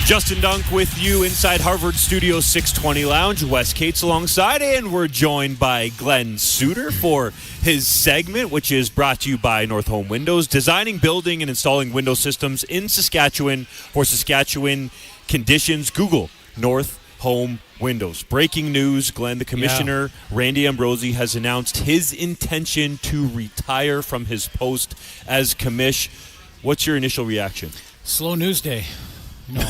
Justin Dunk with you inside Harvard Studio 620 Lounge. Wes Cates alongside, and we're joined by Glen Suitor for his segment, which is brought to you by North Home Windows, designing, building, and installing window systems in Saskatchewan for Saskatchewan conditions. Google North Home Windows. Breaking news, Glen, the commissioner, Randy Ambrosie, has announced his intention to retire from his post as commish. What's your initial reaction? Slow news day. No.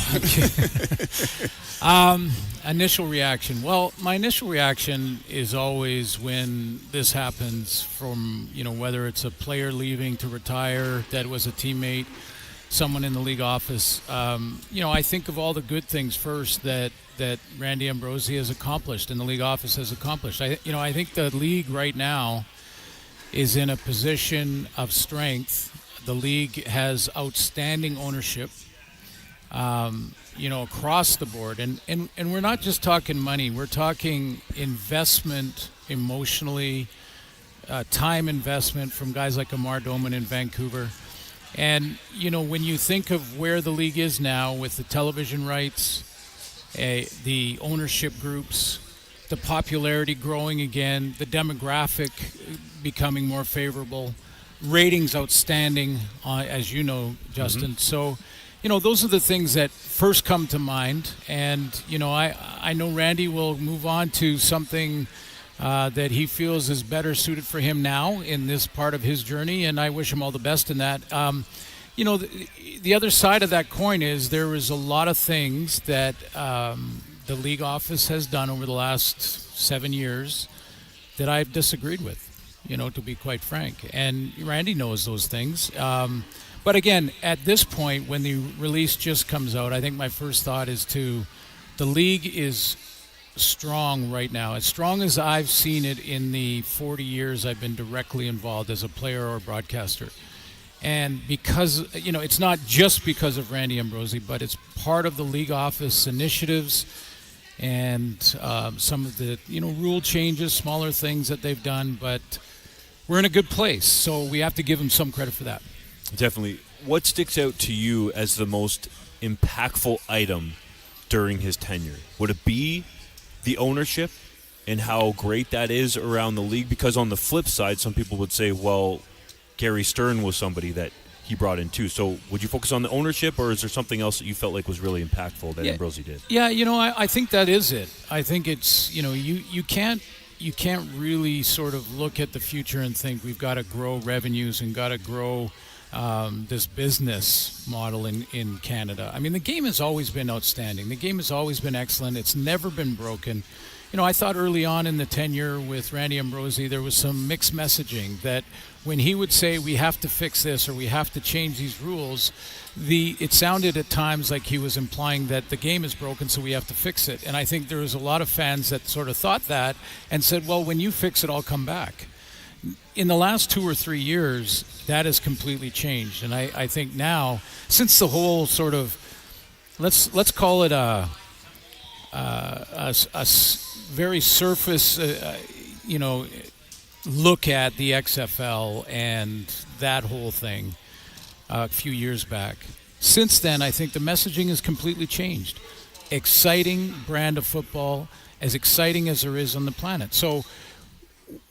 Initial reaction. Well, my initial reaction is always when this happens from, whether it's a player leaving to retire that was a teammate, someone in the league office. I think of all the good things first that Randy Ambrosie has accomplished and the league office has accomplished. I think the league right now is in a position of strength. The league has outstanding ownership. Across the board. And we're not just talking money. We're talking investment emotionally, time investment from guys like Amar Doman in Vancouver. And, when you think of where the league is now with the television rights, the ownership groups, the popularity growing again, the demographic becoming more favorable, ratings outstanding, as you know, Justin. Mm-hmm. So, those are the things that first come to mind. And, I know Randy will move on to something that he feels is better suited for him now in this part of his journey, and I wish him all the best in that. The other side of that coin is there is a lot of things that the league office has done over the last 7 years that I've disagreed with, to be quite frank. And Randy knows those things. But again, at this point, when the release just comes out, I think my first thought is the league is strong right now, as strong as I've seen it in the 40 years I've been directly involved as a player or broadcaster. And because, it's not just because of Randy Ambrosie, but it's part of the league office initiatives and some of the, rule changes, smaller things that they've done. But we're in a good place, so we have to give them some credit for that. Definitely. What sticks out to you as the most impactful item during his tenure? Would it be the ownership and how great that is around the league? Because on the flip side, some people would say, well, Gary Stern was somebody that he brought in too. So would you focus on the ownership, or is there something else that you felt like was really impactful that Ambrosie did? Yeah, I think that is it. I think it's, you can't really sort of look at the future and think we've got to grow revenues and got to grow this business model in Canada. I mean, the game has always been outstanding. The game has always been excellent. It's never been broken. I thought early on in the tenure with Randy Ambrosie, there was some mixed messaging that when he would say we have to fix this or we have to change these rules, it sounded at times like he was implying that the game is broken, so we have to fix it. And I think there was a lot of fans that sort of thought that and said, well, when you fix it, I'll come back. In the last 2 or 3 years, that has completely changed. And I think now, since the whole sort of, let's call it a very surface, look at the XFL and that whole thing a few years back. Since then, I think the messaging has completely changed. Exciting brand of football, as exciting as there is on the planet. So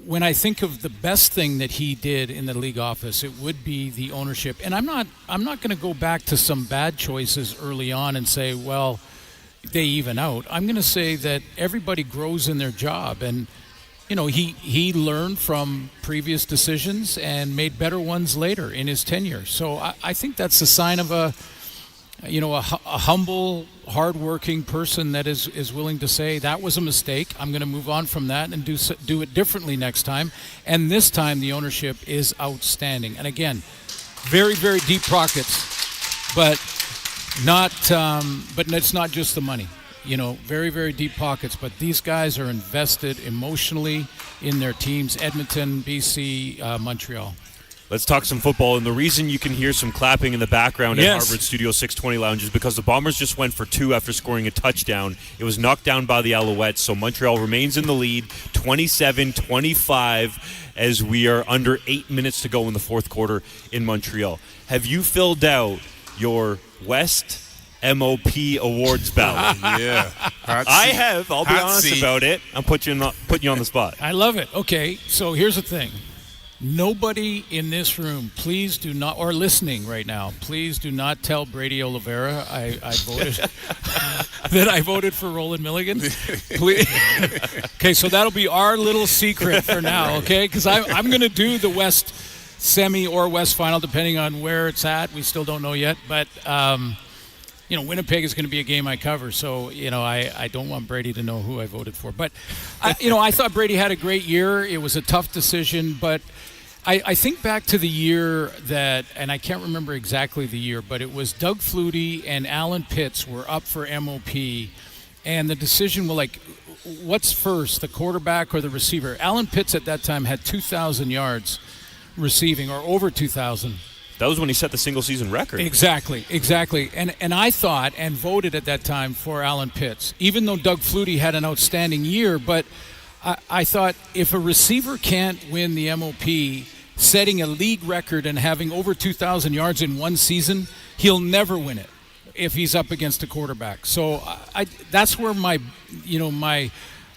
when I think of the best thing that he did in the league office, it would be the ownership. And I'm not going to go back to some bad choices early on and say, well, they even out. I'm going to say that everybody grows in their job, and he learned from previous decisions and made better ones later in his tenure. So I think that's a sign of a humble, hardworking person that is willing to say that was a mistake. I'm going to move on from that and do it differently next time. And this time the ownership is outstanding. And again, very, very deep pockets, but it's not just the money. Very, very deep pockets. But these guys are invested emotionally in their teams: Edmonton, BC, Montreal. Let's talk some football. And the reason you can hear some clapping in the background at Harvard Studio 620 Lounge is because the Bombers just went for 2 after scoring a touchdown. It was knocked down by the Alouettes, so Montreal remains in the lead, 27-25, as we are under 8 minutes to go in the fourth quarter in Montreal. Have you filled out your West MOP awards ballot. Yeah. I have. I'll be Hot honest seat. about it. I'm putting you on the spot. I love it. Okay, so here's the thing. Nobody in this room, please do not, or listening right now, please do not tell Brady Oliveira I voted that I voted for Roland Milligan. Please. Okay, so that'll be our little secret for now, okay? Because I'm going to do the West semi or West final, depending on where it's at. We still don't know yet, but Winnipeg is going to be a game I cover, so I don't want Brady to know who I voted for. But I thought Brady had a great year. It was a tough decision, but I think back to the year that, and I can't remember exactly the year, but it was Doug Flutie and Alan Pitts were up for MOP, and the decision was like, what's first, the quarterback or the receiver? Alan Pitts at that time had 2,000 yards receiving, or over 2,000. That was when he set the single-season record. Exactly. And I thought and voted at that time for Alan Pitts, even though Doug Flutie had an outstanding year. But I thought if a receiver can't win the MOP, setting a league record and having over 2,000 yards in one season, he'll never win it if he's up against a quarterback. So that's where my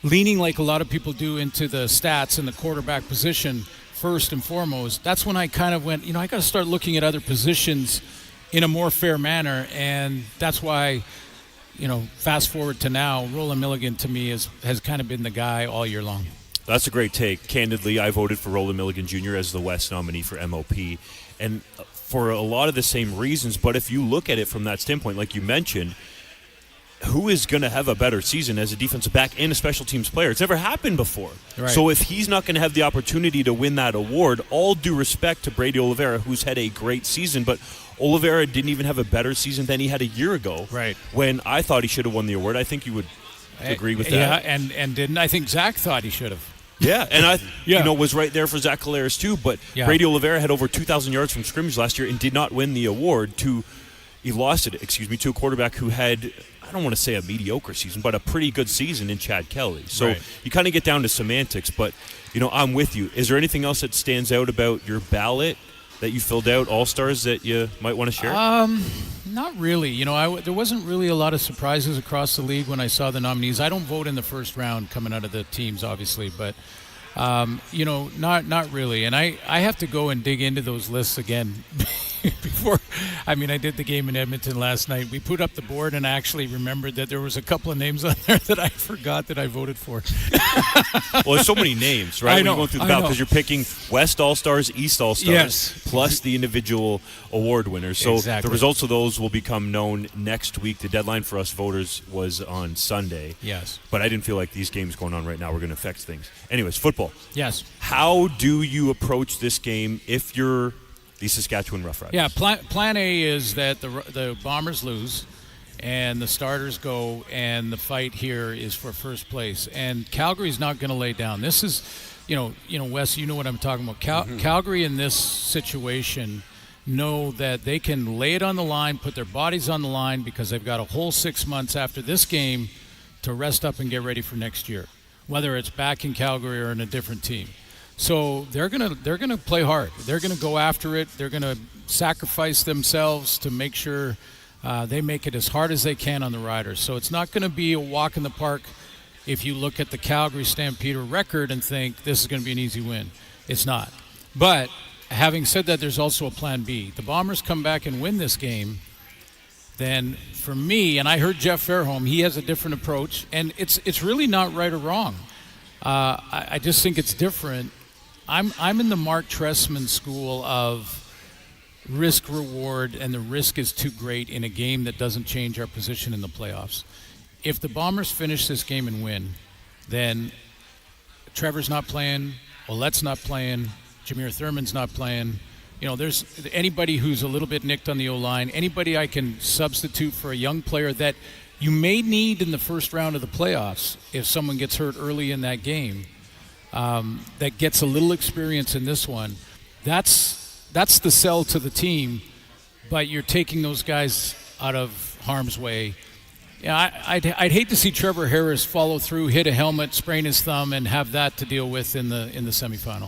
leaning, like a lot of people do, into the stats and the quarterback position first and foremost. That's when I kind of went, I got to start looking at other positions in a more fair manner, and that's why, fast forward to now, Roland Milligan to me has kind of been the guy all year long. That's a great take. Candidly, I voted for Roland Milligan Jr. as the West nominee for MOP, and for a lot of the same reasons. But if you look at it from that standpoint, like you mentioned, who is going to have a better season as a defensive back and a special teams player? It's never happened before. Right. So if he's not going to have the opportunity to win that award, all due respect to Brady Oliveira, who's had a great season, but Oliveira didn't even have a better season than he had a year ago. Right. When I thought he should have won the award. I think you would agree with that. Yeah, and didn't I think Zach thought he should have. Yeah, and I was right there for Zach Collaros too, but Brady Oliveira had over 2,000 yards from scrimmage last year and did not win the award. He lost it to a quarterback who had, I don't want to say a mediocre season, but a pretty good season in Chad Kelly. So you kind of get down to semantics, but I'm with you. Is there anything else that stands out about your ballot that you filled out, All-Stars, that you might want to share? Not really. There wasn't really a lot of surprises across the league when I saw the nominees. I don't vote in the first round coming out of the teams, obviously, but not really. And I have to go and dig into those lists again before. I did the game in Edmonton last night. We put up the board, and I actually remembered that there was a couple of names on there that I forgot that I voted for. Well, there's so many names, right? I know, when you're going through the ballot, because you're picking West All-Stars, East All-Stars, plus the individual award winners. So the results of those will become known next week. The deadline for us voters was on Sunday. Yes. But I didn't feel like these games going on right now were going to affect things. Anyways, football. Yes. How do you approach this game if you're the Saskatchewan Roughriders? Yeah, plan A is that the Bombers lose and the starters go, and the fight here is for first place. And Calgary's not going to lay down. This is, Wes, you know what I'm talking about. Calgary in this situation know that they can lay it on the line, put their bodies on the line, because they've got a whole 6 months after this game to rest up and get ready for next year, whether it's back in Calgary or in a different team. So they're gonna play hard. They're gonna go after it. They're gonna sacrifice themselves to make sure they make it as hard as they can on the Riders. So it's not gonna be a walk in the park if you look at the Calgary Stampeder record and think this is gonna be an easy win. It's not. But having said that, there's also a plan B. The Bombers come back and win this game, then for me, and I heard Jeff Fairholm, he has a different approach, and it's really not right or wrong. I just think it's different. I'm in the Mark Trestman school of risk reward, and the risk is too great in a game that doesn't change our position in the playoffs. If the Bombers finish this game and win, then Trevor's not playing, Ouellette's not playing, Jameer Thurman's not playing. There's anybody who's a little bit nicked on the O-line, anybody I can substitute for a young player that you may need in the first round of the playoffs if someone gets hurt early in that game, that gets a little experience in this one. That's the sell to the team, but you're taking those guys out of harm's way. I'd hate to see Trevor Harris follow through, hit a helmet, sprain his thumb, and have that to deal with in the semifinal.